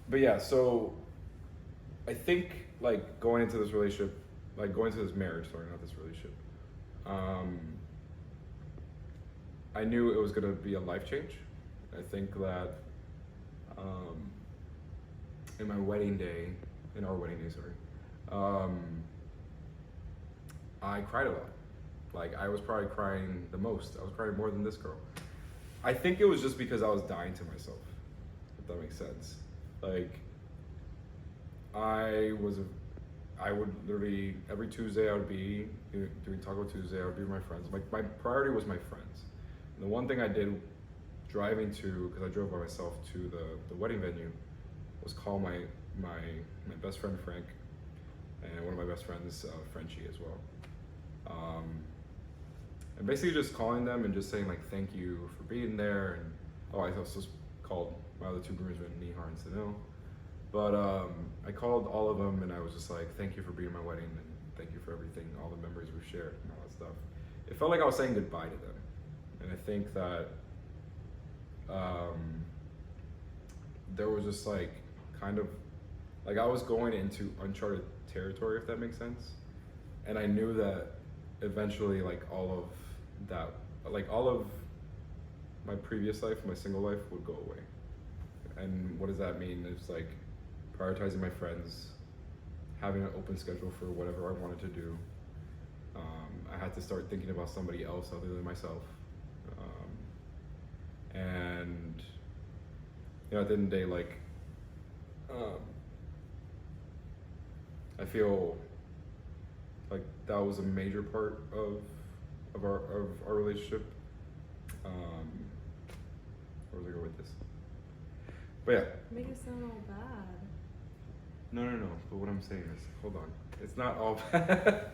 but yeah, so I think like going into this relationship, like going into this marriage, sorry, not this relationship. Um, I knew it was gonna be a life change. I think that um, in my wedding day, in our wedding day, sorry, um, I cried a lot. Like I was probably crying the most. I was crying more than this girl. I think it was just because I was dying to myself. If that makes sense. Like I was, I would literally every Tuesday I would be doing Taco Tuesday. I would be with my friends. Like my priority was my friends. And the one thing I did driving to, because I drove by myself to the wedding venue, was call my best friend Frank and one of my best friends Frenchie as well. Um, and basically just calling them and just saying like thank you for being there. And oh, I also called my other two groomsmen, Nihar and Sanil. But I called all of them and I was just like, thank you for being at my wedding and thank you for everything, all the memories we've shared and all that stuff. It felt like I was saying goodbye to them. And I think that there was just like kind of like I was going into uncharted territory, if that makes sense. And I knew that eventually, like all of that, like all of my previous life, my single life would go away. And what does that mean? It's like prioritizing my friends, having an open schedule for whatever I wanted to do. I had to start thinking about somebody else other than myself. And you know, at the end of the day, like I feel like that was a major part of our relationship. Where was I going with this? But yeah. Make it sound all bad. No. But what I'm saying is, hold on. It's not all bad.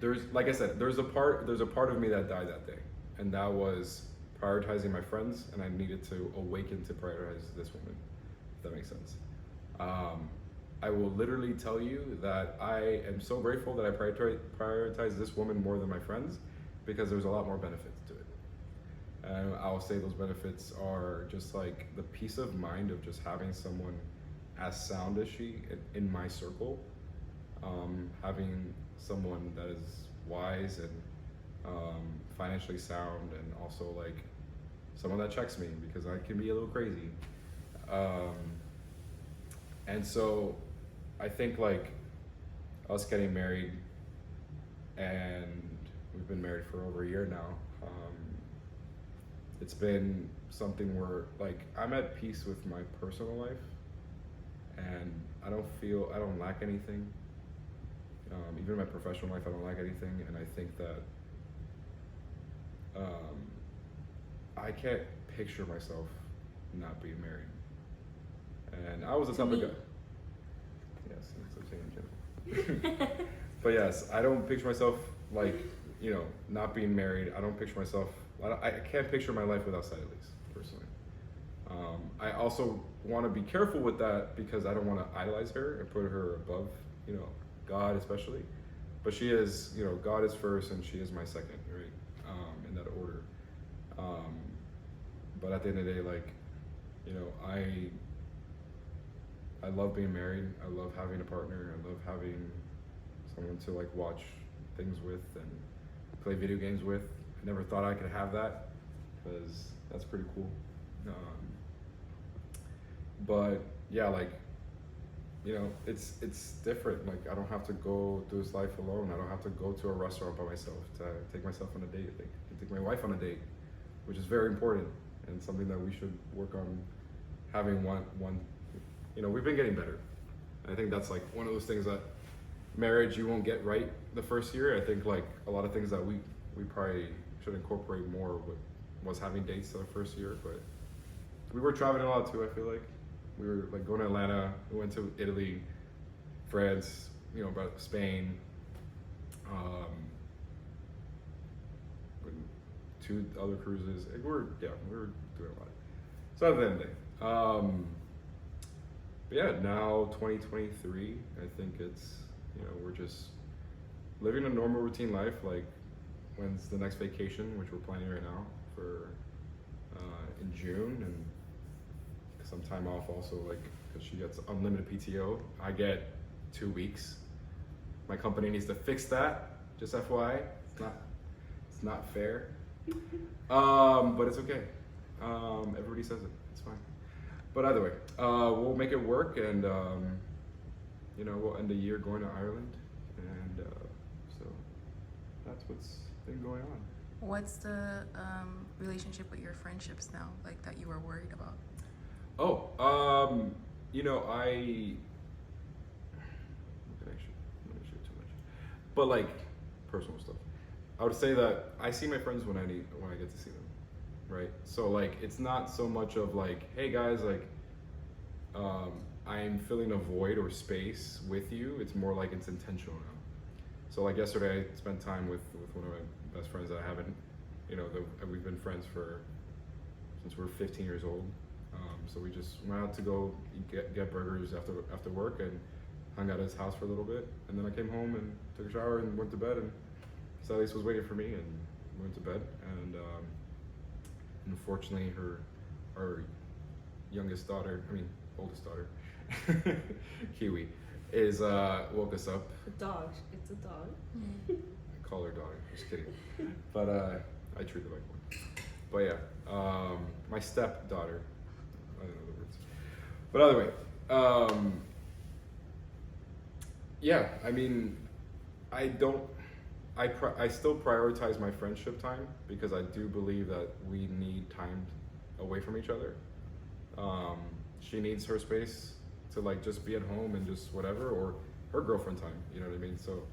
There's, like I said, there's a part of me that died that day, and that was prioritizing my friends, and I needed to awaken to prioritize this woman. If that makes sense. I will literally tell you that I am so grateful that I prioritize this woman more than my friends, because there's a lot more benefits to it. And I'll say those benefits are just like the peace of mind of just having someone as sound as she in my circle, having someone that is wise and financially sound, and also like someone that checks me because I can be a little crazy. And so I think like us getting married, and we've been married for over a year now. It's been something where like I'm at peace with my personal life, and I don't lack anything. Even in my professional life, I don't lack anything, and I think that I can't picture myself not being married. And I was the type of guy. Yes, that's what I'm saying in general. But yes, I don't picture myself like, you know, not being married. I don't picture myself. I can't picture my life without Saidelis, personally. I also want to be careful with that because I don't want to idolize her and put her above, you know, God especially. But she is, you know, God is first and she is my second, right? In that order. But at the end of the day, like, you know, I love being married. I love having a partner. I love having someone to like watch things with and play video games with. I never thought I could have that, because that's pretty cool. But yeah, like, you know, it's different. Like I don't have to go through this life alone. I don't have to go to a restaurant by myself to take myself on a date. Like, I can take my wife on a date, which is very important and something that we should work on having one. You know, we've been getting better. I think that's like one of those things that marriage you won't get right the first year. I think like a lot of things that we probably should incorporate more was having dates the first year. But we were traveling a lot too. I feel like we were like going to Atlanta. We went to Italy, France, you know, about Spain. Two other cruises. We were doing a lot. So at the end of the day. But yeah, now 2023, I think it's, you know, we're just living a normal routine life. Like, when's the next vacation, which we're planning right now for in June, and time off also, like, because she gets unlimited PTO. I get 2 weeks. My company needs to fix that. Just FYI, it's not fair. But it's okay. Everybody says it. It's fine. But either way, we'll make it work, and we'll end the year going to Ireland, and so that's what's been going on. What's the relationship with your friendships now, like that you were worried about? Oh, I not gonna share too much, but like personal stuff. I would say that I see my friends when I get to see them, right? So like it's not so much of like, hey guys, like I'm filling a void or space with you. It's more like it's intentional now. So like yesterday, I spent time with one of my best friends that I haven't, we've been friends since we're 15 years old. So we just went out to go get burgers after work and hung out at his house for a little bit. And then I came home and took a shower and went to bed. And Saidelis was waiting for me and went to bed. And unfortunately, our oldest daughter, Kiwi, woke us up. A dog. It's a dog. I call her daughter. Just kidding. But I treat her like one. But yeah, my stepdaughter. I don't know the words. But either way, yeah. I mean, I still prioritize my friendship time because I do believe that we need time away from each other. She needs her space to like just be at home and just whatever, or her girlfriend time, you know what I mean? So,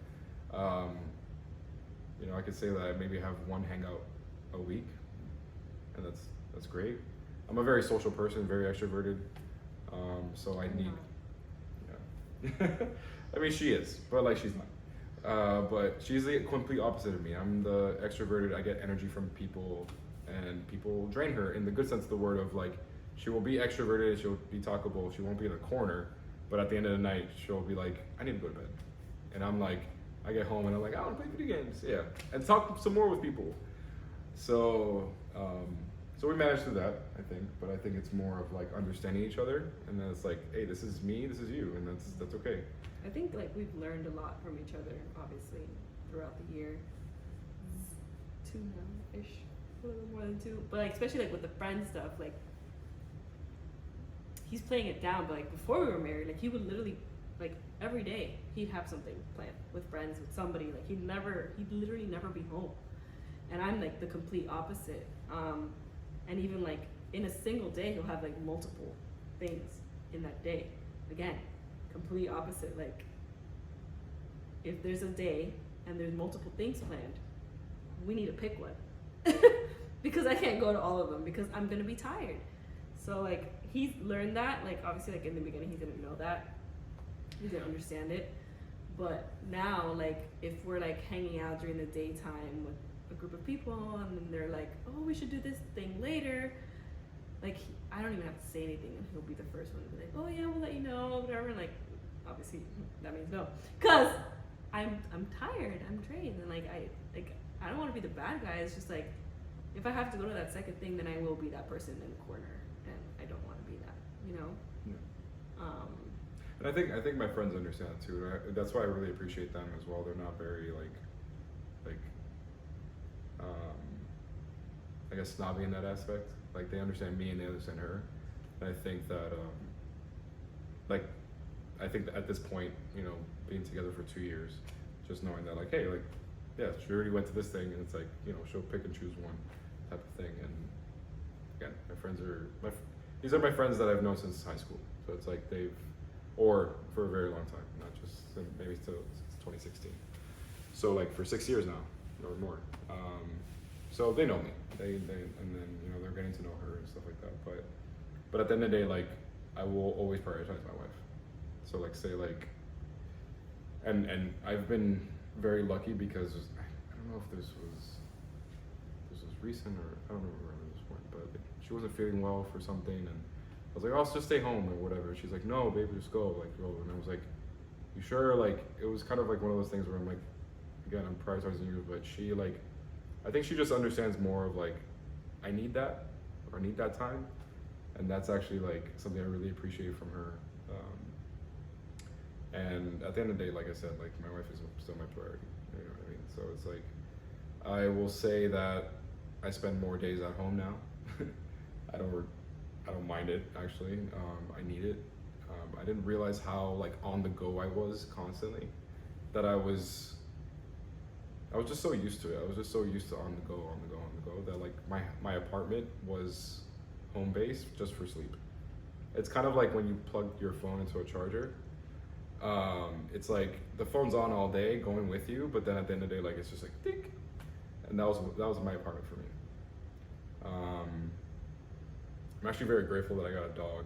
I could say that I maybe have one hangout a week, and that's great. I'm a very social person, very extroverted, so I need, yeah. I mean, she is, but like she's not. But she's the complete opposite of me. I'm the extroverted. I get energy from people, and people drain her in the good sense of the word. Of like, she will be extroverted, she'll be talkable, she won't be in a corner, but at the end of the night, she'll be like, I need to go to bed. And I'm like, I get home and I'm like, I want to play video games, yeah, and talk some more with people. So, so we managed through that, I think. But I think it's more of like understanding each other, and then it's like, hey, this is me, this is you, and that's okay. I think like we've learned a lot from each other, obviously, throughout the year. 2 now-ish, a little more than 2. But like, especially like with the friend stuff, like he's playing it down. But like before we were married, like he would literally, like every day, he'd have something planned with friends, with somebody. Like he'd literally never be home. And I'm like the complete opposite. And even like in a single day, he'll have like multiple things in that day. Again, complete opposite. Like if there's a day and there's multiple things planned, we need to pick one. Because I can't go to all of them because I'm gonna be tired. So like he's learned that. Like obviously like in the beginning he didn't know that. He didn't understand it. But now like if we're like hanging out during the daytime with a group of people and then they're like, oh, we should do this thing later, like I don't even have to say anything and he'll be the first one to be like, oh yeah, we'll let you know, whatever. And like obviously that means no, cause I'm tired, I'm drained, and like I don't want to be the bad guy. It's just like if I have to go to that second thing, then I will be that person in the corner, and I don't want to be that, you know. Yeah. And I think my friends understand that too. That's why I really appreciate them as well. They're not very like I guess snobby in that aspect. Like they understand me and they understand her. And I think that I think that at this point, being together for 2 years, just knowing that like, hey, like, yeah, she already went to this thing, and it's like, she'll pick and choose one type of thing. And again, these are my friends that I've known since high school. So it's like or for a very long time, not just maybe since 2016. So like for 6 years now, or more. So they know me. They and then they're getting to know her and stuff like that. But at the end of the day, like I will always prioritize my wife. So like say like, and I've been very lucky because I don't know if this was recent or I don't remember at this point, but like, she wasn't feeling well for something, and I was like, oh, I'll just stay home or whatever. She's like, no, baby, just go, like go. And I was like, you sure? Like it was kind of like one of those things where I'm like, again, I'm prioritizing you, but she like, I think she just understands more of like, I need that, or I need that time, and that's actually like something I really appreciate from her. And at the end of the day, like I said, like my wife is still my priority. You know what I mean? So it's like I will say that I spend more days at home now. I don't mind it actually. I need it. I didn't realize how like on the go I was constantly. That I was just so used to it. I was just so used to on the go that like my apartment was home base just for sleep. It's kind of like when you plug your phone into a charger. It's like the phone's on all day going with you, but then at the end of the day, like it's just like tick. And that was my apartment for me. I'm actually very grateful that I got a dog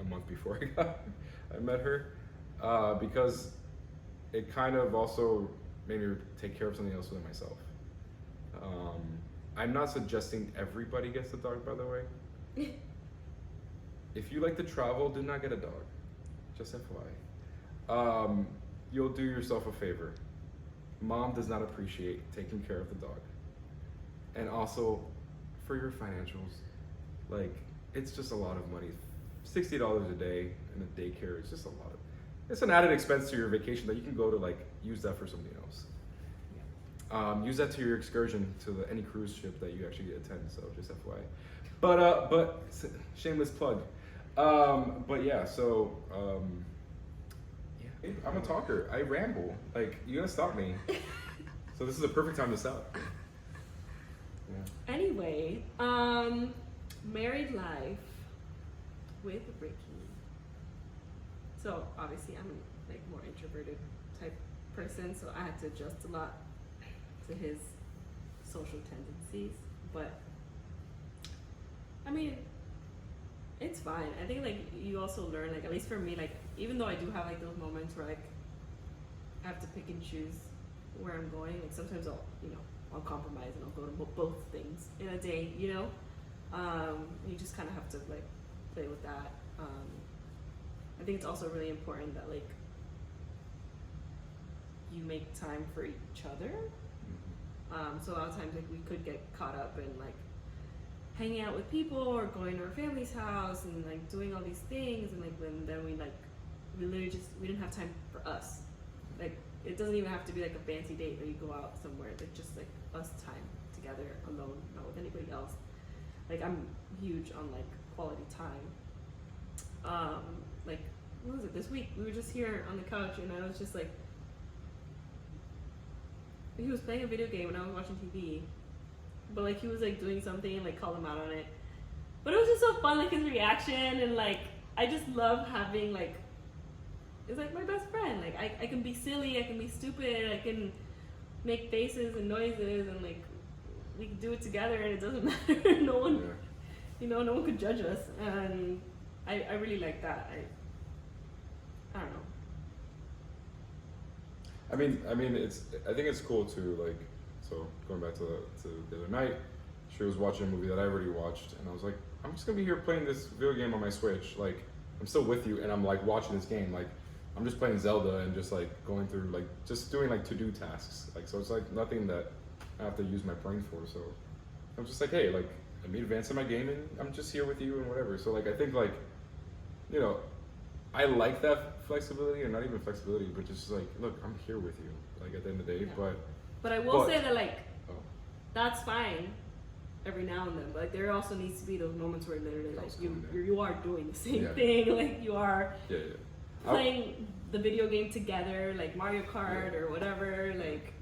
a month before I met her, because it kind of also made me take care of something else within myself. I'm not suggesting everybody gets a dog, by the way. If you like to travel, do not get a dog. Just FYI. You'll do yourself a favor. Mom does not appreciate taking care of the dog. And also, for your financials, like, it's just a lot of money. $60 a day in a daycare is just a lot of, it's an added expense to your vacation that you can go to, like, use that for something else. Use that to your excursion to any cruise ship that you actually attend, so just FYI. But shameless plug. But yeah, so, yeah, I'm a talker. I ramble. Like, you gotta stop me. So this is a perfect time to stop. Yeah. Anyway, married life with Ricky. So obviously I'm like more introverted type person, so I had to adjust a lot to his social tendencies. But I mean, it's fine. I think like you also learn, like at least for me, like even though I do have like those moments where like I have to pick and choose where I'm going, like sometimes I'll compromise and I'll go to both things in a day, you know? You just kind of have to like play with that. I think it's also really important that like you make time for each other. So a lot of times like we could get caught up in like hanging out with people or going to our family's house and like doing all these things, and like then we literally we didn't have time for us. Like it doesn't even have to be like a fancy date where you go out somewhere, like just like us time together alone, not with anybody else. Like I'm huge on like quality time. Like what was it, this week we were just here on the couch and I was just like, he was playing a video game and I was watching TV, but like he was like doing something and like called him out on it, but it was just so fun, like his reaction, and like I just love having like, it's like my best friend. Like I can be silly, I can be stupid, I can make faces and noises, and like we can do it together and it doesn't matter. No one, no one could judge us, and I really like that. I don't know. I mean, I think it's cool too. Like, so going back to the other night, she was watching a movie that I already watched, and I was like, I'm just gonna be here playing this video game on my Switch. Like, I'm still with you, and I'm like watching this game. Like, I'm just playing Zelda and just like going through like just doing like to-do tasks. Like, so it's like nothing that I have to use my brain for. So I'm just like, hey, like let me advance in my game, and I'm just here with you and whatever. So like I think like, I like that flexibility, or not even flexibility, but just like, look, I'm here with you. Like at the end of the day, But I will say that like, that's fine every now and then. But like, there also needs to be those moments where literally like you are doing the same thing. Like you are playing the video game together, like Mario Kart or whatever. Like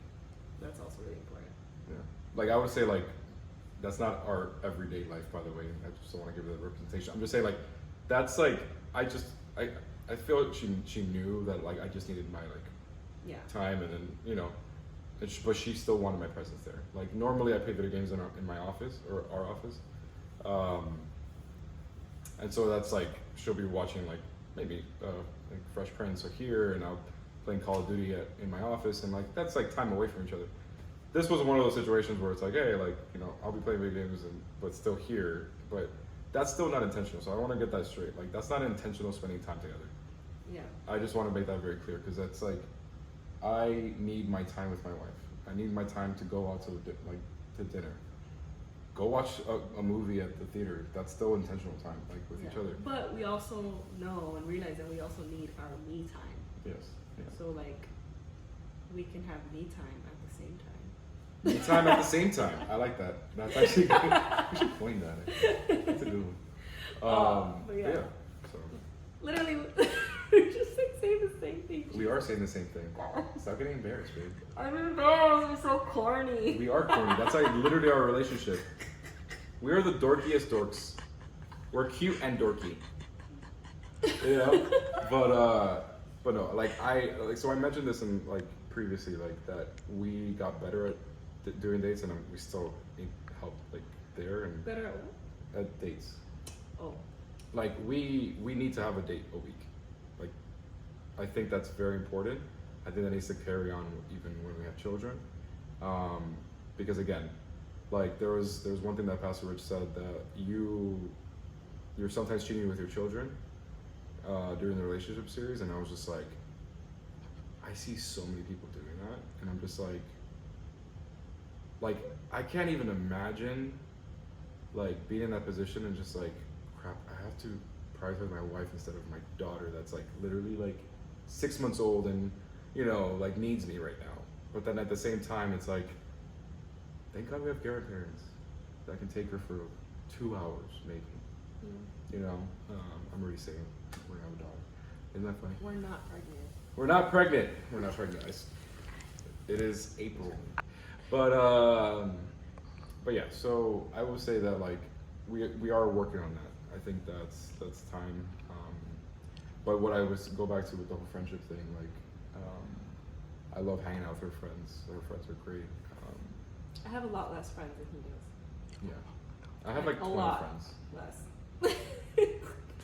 that's also really important. Yeah, like I would say like that's not our everyday life, by the way. I just don't want to give it a representation. I'm just saying like that's like I feel like she knew that like I just needed my like time, and then but she still wanted my presence there. Like normally I play video games in my office, or our office, and so that's like she'll be watching like maybe like Fresh Prince or here, and I'll playing Call of Duty in my office, and like that's like time away from each other. This was one of those situations where it's like, hey, like I'll be playing video games but still here, but that's still not intentional. So I want to get that straight. Like that's not intentional spending time together. Yeah. I just want to make that very clear, because that's like, I need my time with my wife. I need my time to go out to dinner, go watch a movie at the theater. That's still intentional time, like with each other. But we also know and realize that we also need our me time. Yes. Yeah. So like, we can have me time at the same time. Me time at the same time. I like that. That's actually good. We should coin that. That's a good one. But yeah. So Literally, we're just like saying the same thing. we are saying the same thing. Stop getting embarrassed, babe. I'm embarrassed. We're so corny. We are corny. That's like literally our relationship. We are the dorkiest dorks. We're cute and dorky. You know? But no, so I mentioned this in like previously, like that we got better at doing dates, and we still need help like there and Better at what? at dates. Oh. Like we need to have a date a week. Like I think that's very important. I think that needs to carry on even when we have children, because again, like there was one thing that Pastor Rich said, that you're sometimes cheating with your children during the relationship series, and I was just like, I see so many people doing that, and I'm just like I can't even imagine like being in that position and just like, crap, I have to prioritize my wife instead of my daughter that's like literally like 6 months old and like needs me right now. But then at the same time, it's like, thank God we have grandparents that can take her for 2 hours maybe. I'm already saying we're gonna have a daughter. Isn't that funny? We're not pregnant. We're not pregnant. We're not pregnant. It is April. But yeah. So I will say that like we are working on that. I think that's time. But what I was go back to with the whole friendship thing, like I love hanging out with her friends. Her friends are great. I have a lot less friends than he does. Yeah, I have like 20 friends. Less.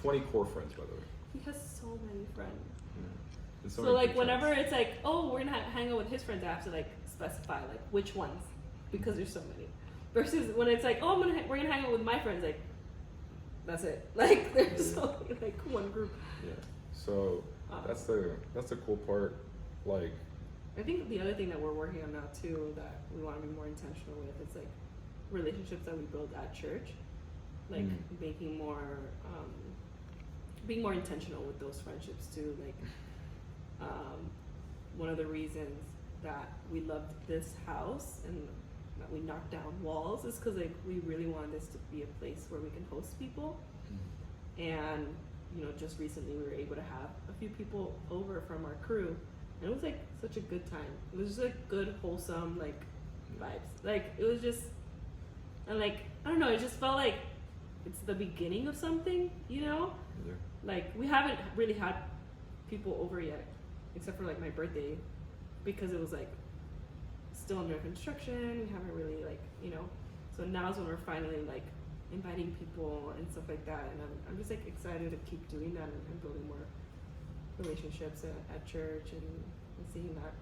20 core friends, by the way. He has so many friends. Yeah. And So many like good whenever friends. it's like, oh, we're gonna hang out with his friends, I have to like specify like which ones, because there's so many. Versus when it's like, oh, we're gonna hang out with my friends, like that's it. Like there's only like one group. Yeah. So that's the cool part. Like I think the other thing that we're working on now too, that we want to be more intentional with, is like relationships that we build at church, like making more, being more intentional with those friendships too. Like one of the reasons that we loved this house and that we knocked down walls is because like we really wanted this to be a place where we can host people. And just recently we were able to have a few people over from our crew, and it was like such a good time. It was just like good, wholesome like vibes. Like it was just, and like I don't know, it just felt like it's the beginning of something, Yeah. Like we haven't really had people over yet, except for like my birthday, because it was like still under construction. We haven't really like so now's when we're finally like inviting people and stuff like that, and I'm just like excited to keep doing that and building more relationships at church and seeing that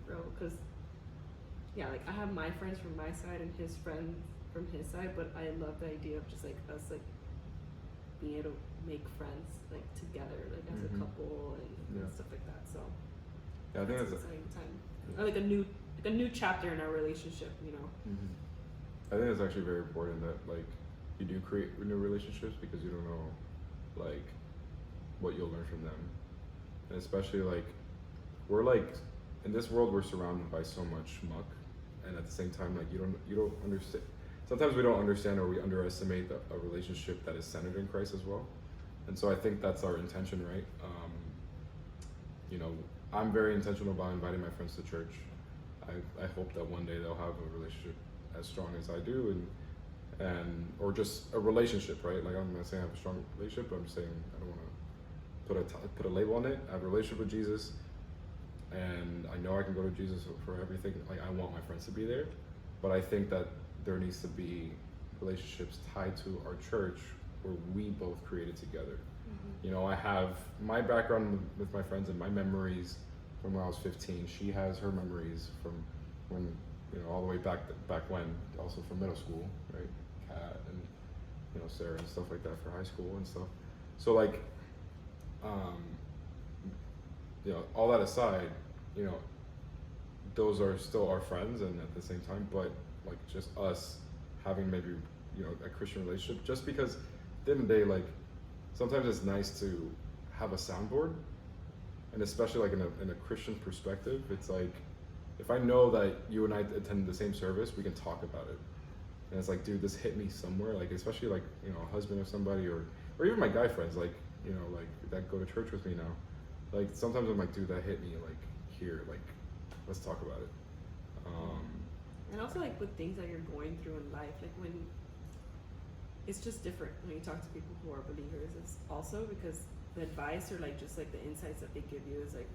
grow. Because like I have my friends from my side and his friends from his side, but I love the idea of just like us like being able to make friends like together, like as a couple and stuff like that. So yeah, I think that's an exciting time. Or like a new chapter in our relationship, I think it's actually very important that like you do create new relationships, because you don't know like what you'll learn from them, and especially like we're like in this world we're surrounded by so much muck, and at the same time like you don't understand. Sometimes we don't understand, or we underestimate a relationship that is centered in Christ as well, and so I think that's our intention, right? I'm very intentional about inviting my friends to church. I hope that one day they'll have a relationship as strong as I do, and or just a relationship, right? Like I'm not saying I have a strong relationship, but I'm saying I don't want to put a label on it. I have a relationship with Jesus, and I know I can go to Jesus for everything. Like I want my friends to be there, but I think that there needs to be relationships tied to our church where we both created together. I have my background with my friends and my memories from when I was 15. She has her memories from when, all the way back when, also from middle school, right? Kat and, Sarah and stuff like that for high school and stuff. So like, all that aside, those are still our friends, and at the same time, but like just us having maybe, you know, a Christian relationship, just because at the end of the day, like, sometimes it's nice to have a soundboard, and especially like in a Christian perspective, it's like, if I know that you and I attend the same service, we can talk about it. And it's like, dude, this hit me somewhere, like, especially like, you know, a husband of somebody, or even my guy friends, like, you know, like, that go to church with me now. Like, sometimes I'm like, dude, that hit me, like, here, like, let's talk about it. And also, like, with things that you're going through in life, like, when it's just different when you talk to people who are believers. It's also because the advice, or like just like the insights that they give you, is like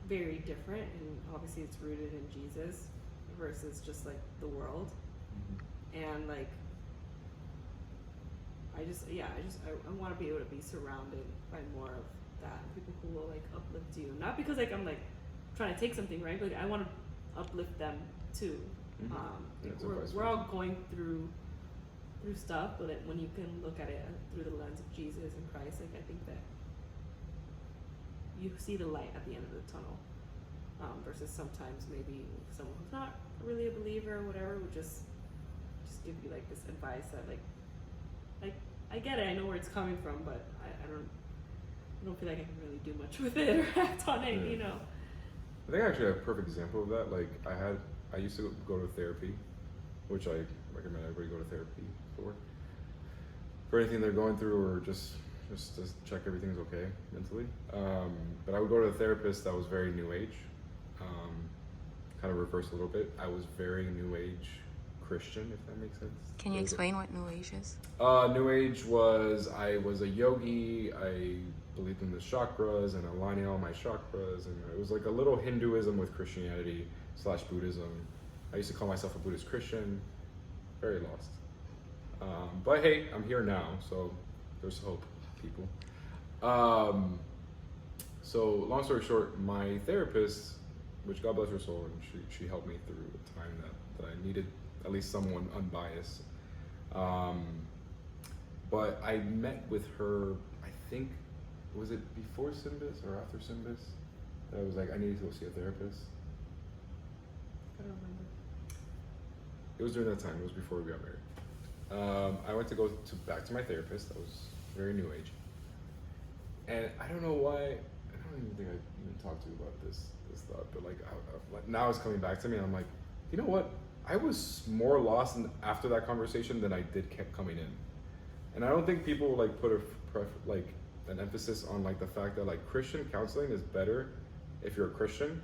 very different, and obviously it's rooted in Jesus versus just like the world. And like, I want to be able to be surrounded by more of that, people who will like uplift you, not because like I'm like trying to take something, right, but like, I want to uplift them too. We're all going through stuff, but when you can look at it through the lens of Jesus and Christ, like, I think that you see the light at the end of the tunnel, versus sometimes maybe someone who's not really a believer or whatever would just give you like this advice that like I get it, I know where it's coming from, but I don't feel like I can really do much with it or act on it, you know. I think actually a perfect example of that, like, I used to go to therapy, which I recommend everybody go to therapy for anything they're going through, or just check everything's okay mentally. But I would go to a therapist that was very new age, kind of reverse a little bit. I was very new age Christian, if that makes sense. Can you explain what New Age is? New age was, I was a yogi. I believed in the chakras and aligning all my chakras, and it was like a little Hinduism with Christianity / Buddhism. I used to call myself a Buddhist Christian. Very lost. But hey, I'm here now, so there's hope, people. So long story short, my therapist, which God bless her soul, and she helped me through a time that I needed at least someone unbiased. But I met with her, I think, was it before Symbis or after Symbis? That I was like, I needed to go see a therapist. I don't remember. It was during that time. It was before we got married. I went to go back to my therapist. I was very new age, and I don't know why. I don't even think I even talked to you about this thought, but like now it's coming back to me, and I'm like, you know what? I was more lost after that conversation than I did kept coming in, and I don't think people like put an emphasis on like the fact that like Christian counseling is better if you're a Christian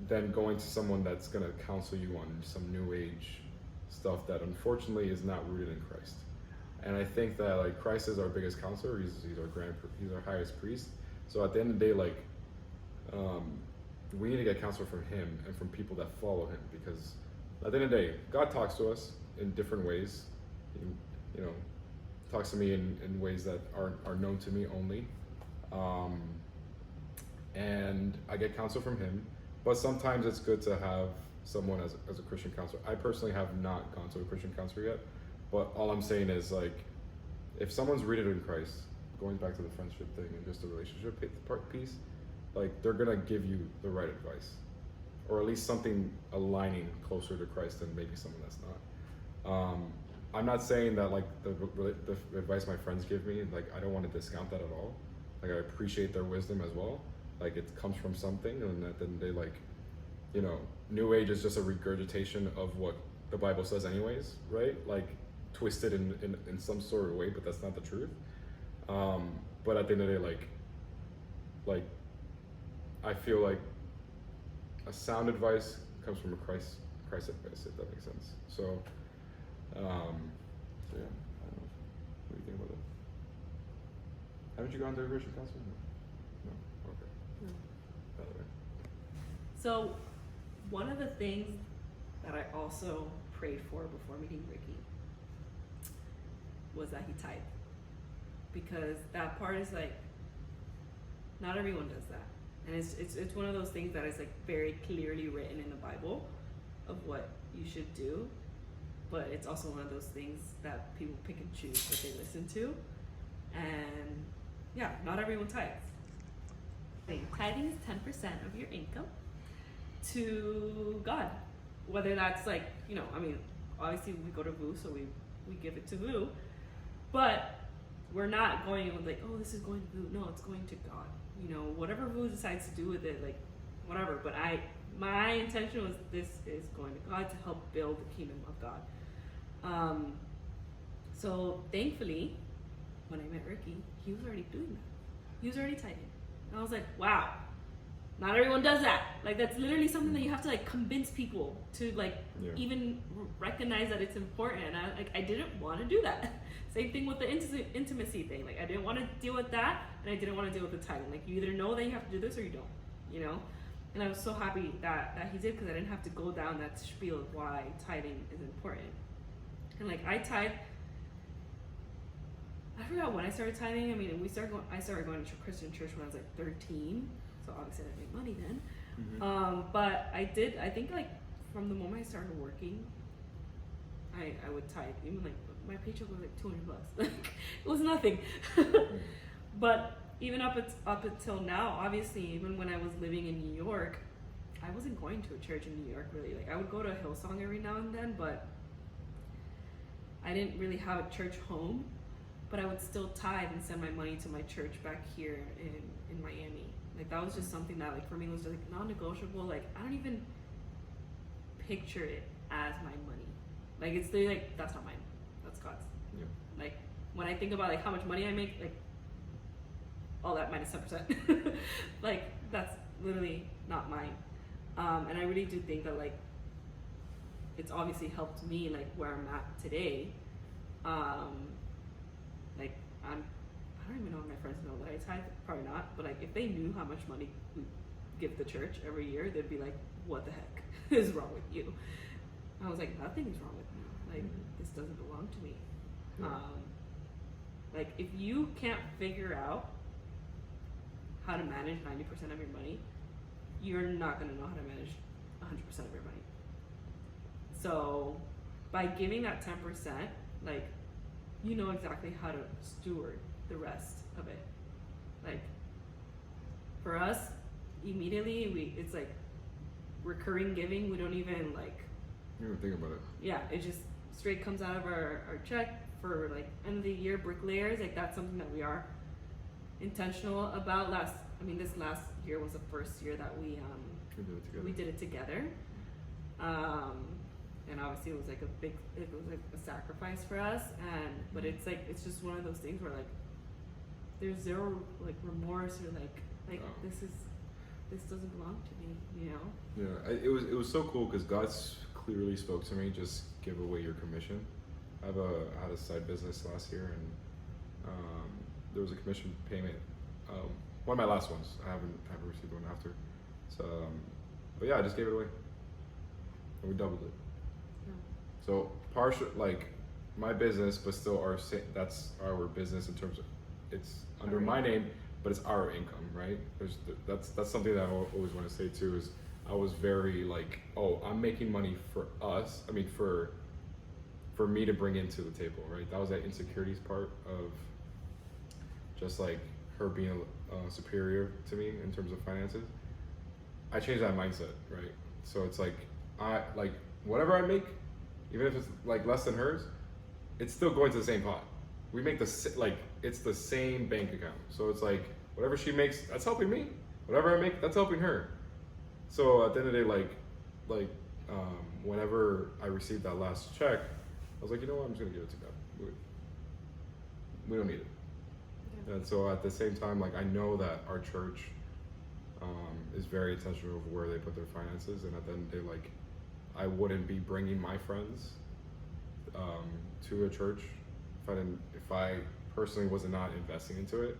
than going to someone that's gonna counsel you on some new age stuff that unfortunately is not rooted in Christ. And I think that like Christ is our biggest counselor. He's our highest priest. So at the end of the day, like we need to get counsel from him and from people that follow him, because at the end of the day, God talks to us in different ways. He, you know, talks to me in ways that are known to me only. And I get counsel from him. But sometimes it's good to have someone as a Christian counselor. I personally have not gone to a Christian counselor yet, but all I'm saying is, like, if someone's rooted in Christ, going back to the friendship thing and just the relationship piece, like, they're gonna give you the right advice, or at least something aligning closer to Christ than maybe someone that's not. I'm not saying that like the advice my friends give me, like, I don't want to discount that at all. Like, I appreciate their wisdom as well. Like, it comes from something, and at the end of the day, like, you know, New Age is just a regurgitation of what the Bible says anyways, right? Like, twisted in some sort of way, but that's not the truth. But at the end of the day, like I feel like a sound advice comes from a Christ advice, if that makes sense. So yeah, I don't know. What do you think about that? Haven't you gone to a Christian counselor? No. Okay. No. By the way. So one of the things that I also prayed for before meeting Ricky was that he tithed, because that part is like, not everyone does that, and it's one of those things that is like very clearly written in the Bible of what you should do, but it's also one of those things that people pick and choose what they listen to, and yeah, not everyone tithes. Tithing is 10% of your income to God, whether that's like, you know, I mean, obviously we go to VU, so we give it to VU, but we're not going with like, oh, this is going to VU. No, it's going to God. You know, whatever VU decides to do with it, like whatever. But my intention was this is going to God to help build the kingdom of God. So thankfully, when I met Ricky, he was already doing that. He was already tithing. And I was like, wow, not everyone does that. Like that's literally something that you have to like convince people to like even recognize that it's important. And I didn't want to do that. Same thing with the intimacy thing. Like I didn't want to deal with that, and I didn't want to deal with the tithing. Like you either know that you have to do this or you don't, you know. And I was so happy that he did, because I didn't have to go down that spiel of why tithing is important. And like I tithe. I forgot when I started tithing. I mean, I started going to Christian church when I was like 13. So obviously I didn't make money then. Mm-hmm. But I think like from the moment I started working, I would tithe. Even like my paycheck was like $200. Like it was nothing. But even up until now, obviously, even when I was living in New York, I wasn't going to a church in New York really. Like I would go to Hillsong every now and then, but I didn't really have a church home. But I would still tithe and send my money to my church back here in Miami. Like that was just something that like for me was just like non-negotiable. Like I don't even picture it as my money. Like it's literally like that's not mine. That's God's. Yeah. Like when I think about like how much money I make, like all that minus 10%. Like that's literally not mine. And I really do think that like it's obviously helped me like where I'm at today. Like I don't even know if my friends know that I tithe. Probably not. But like if they knew how much money we give the church every year, they'd be like, "What the heck is wrong with you?" I was like, "Nothing is wrong with me. Like this doesn't belong to me." Yeah. Like if you can't figure out how to manage 90% of your money, you're not gonna know how to manage 100% of your money. So by giving that 10%, like you know exactly how to steward the rest of it. Like for us, immediately it's like recurring giving. We don't even like. You don't think about it. Yeah, it just straight comes out of our check for like end of the year bricklayers. Like that's something that we are intentional about. This last year was the first year that we did it together. And obviously it was like a sacrifice for us, but it's like it's just one of those things where like there's zero like remorse or like this doesn't belong to me, you know. Yeah, it was so cool because God clearly spoke to me. Just give away your commission. I had a side business last year, and there was a commission payment. One of my last ones. I haven't received one after. So, but yeah, I just gave it away, and we doubled it. So partial, like my business, but still that's our business in terms of it's under my name, but it's our income, right? That's something that I always want to say too. Is I was very like, oh, I'm making money for us. I mean, for me to bring into the table, right? That was that insecurities part of just like her being superior to me in terms of finances. I changed that mindset, right? So it's like whatever I make. Even if it's like less than hers, it's still going to the same pot. We make it's the same bank account. So it's like whatever she makes, that's helping me. Whatever I make, that's helping her. So at the end of the day, whenever I received that last check, I was like, you know what, I'm just gonna give it to God. We don't need it. Yeah. And so at the same time, like I know that our church is very intentional of where they put their finances, and at the end of the day, like I wouldn't be bringing my friends to a church if I personally was not investing into it.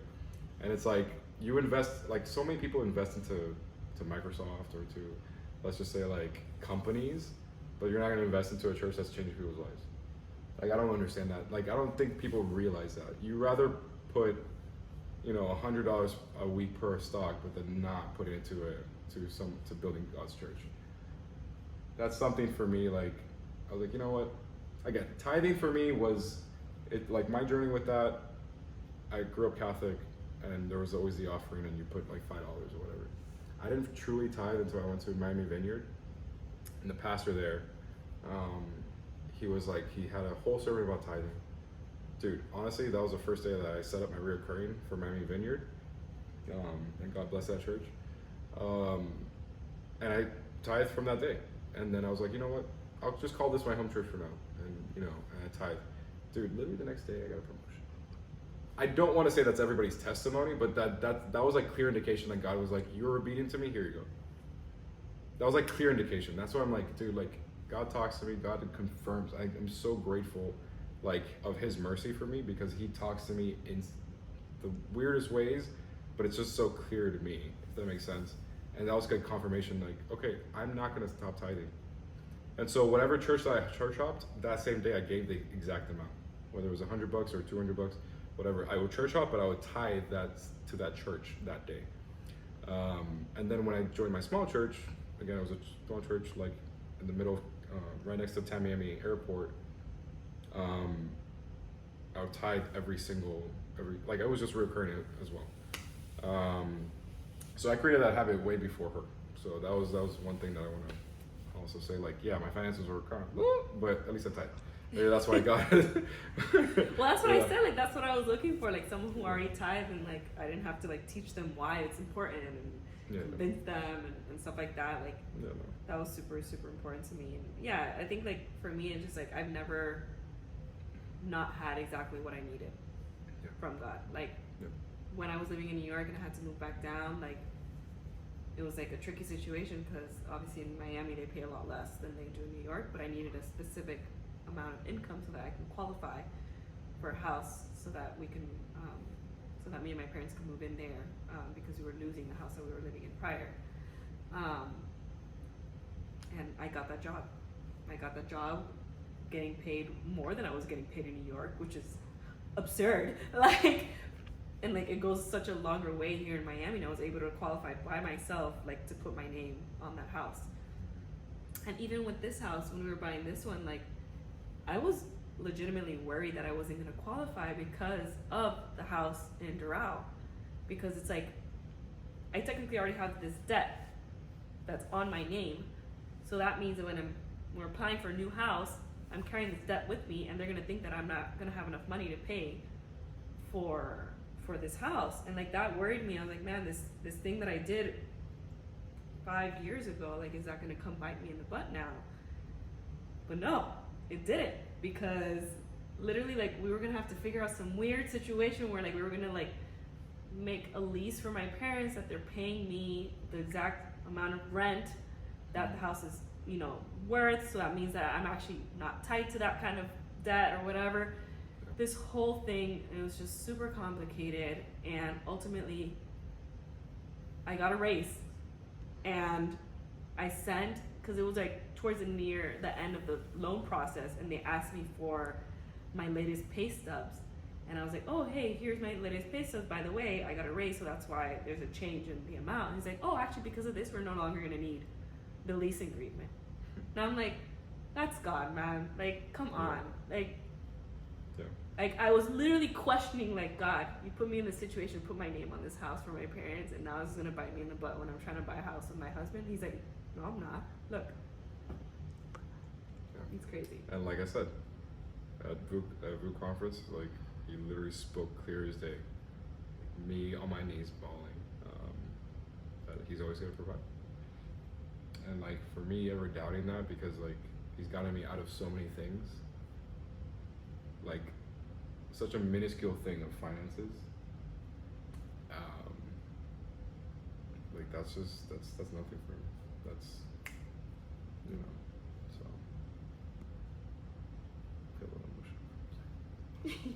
And it's like you invest, like so many people invest into Microsoft or to, let's just say like companies, but you're not going to invest into a church that's changing people's lives. Like I don't understand that. Like I don't think people realize that. You rather put $100 a week per stock, but then not put it into to building God's church. That's something for me, like, I was like, you know what? Again, tithing for me was, like my journey with that, I grew up Catholic and there was always the offering and you put like $5 or whatever. I didn't truly tithe until I went to Miami Vineyard. And the pastor there, he was like, he had a whole sermon about tithing. Dude, honestly, that was the first day that I set up my reoccurring for Miami Vineyard. And God bless that church. And I tithed from that day. And then I was like, you know what? I'll just call this my home church for now. And, and I tithe. Dude, literally the next day I got a promotion. I don't want to say that's everybody's testimony, but that was like clear indication that God was like, you're obedient to me, here you go. That was like clear indication. That's why I'm like, dude, like, God talks to me, God confirms. I'm so grateful, like, of his mercy for me, because he talks to me in the weirdest ways, but it's just so clear to me, if that makes sense. And that was good confirmation, like, okay, I'm not going to stop tithing. And so whatever church that I church hopped, that same day I gave the exact amount, whether it was $100 or $200, whatever. I would church hop, but I would tithe that to that church that day. And then when I joined my small church, again, it was a small church, like in the middle, right next to Tamiami Airport. I would tithe every, like, I was just recurring it as well. So I created that habit way before her. So that was one thing that I want to also say, like, yeah, my finances were kind of, but at least I tithe. Maybe that's why I got it. Well, that's what I said. Like, that's what I was looking for. Like, someone who already tithe, and like, I didn't have to like teach them why it's important and convince them and stuff like that. Like, that was super, super important to me. And yeah, I think like for me, it's just like I've never not had exactly what I needed from God. Like, when I was living in New York and I had to move back down, like, it was like a tricky situation because obviously in Miami they pay a lot less than they do in New York, but I needed a specific amount of income so that I can qualify for a house, so that we can, so that me and my parents can move in there, because we were losing the house that we were living in prior. And I got that job. Getting paid more than I was getting paid in New York, which is absurd. Like, and like it goes such a longer way here in Miami, and I was able to qualify by myself, like, to put my name on that house. And even with this house, when we were buying this one, like, I was legitimately worried that I wasn't going to qualify because of the house in Doral, because it's like I technically already have this debt that's on my name, so that means that when we're applying for a new house, I'm carrying this debt with me, and they're going to think that I'm not going to have enough money to pay for this house. And like, that worried me. I was like, man, this thing that I did 5 years ago, like, is that going to come bite me in the butt now? But no, it didn't, because literally, like, we were going to have to figure out some weird situation where, like, we were going to like make a lease for my parents that they're paying me the exact amount of rent that the house is, worth. So that means that I'm actually not tied to that kind of debt or whatever. This whole thing, it was just super complicated, and ultimately I got a raise, and I sent, because it was like towards near the end of the loan process, and they asked me for my latest pay stubs, and I was like, oh, hey, here's my latest pay stubs, by the way, I got a raise, so that's why there's a change in the amount. And he's like, oh, actually, because of this, we're no longer going to need the lease agreement. And I'm like, that's God, man. Like, come on. Like, I was literally questioning, like, God, you put me in this situation, put my name on this house for my parents, and now it's going to bite me in the butt when I'm trying to buy a house with my husband. He's like, no, I'm not. Look. It's crazy. And like I said, at VU conference, like, he literally spoke clear as day. Me on my knees bawling, that he's always going to provide. And like, for me ever doubting that, because like, he's gotten me out of so many things, like such a minuscule thing of finances, like that's nothing for me. That's, so I feel a little emotional.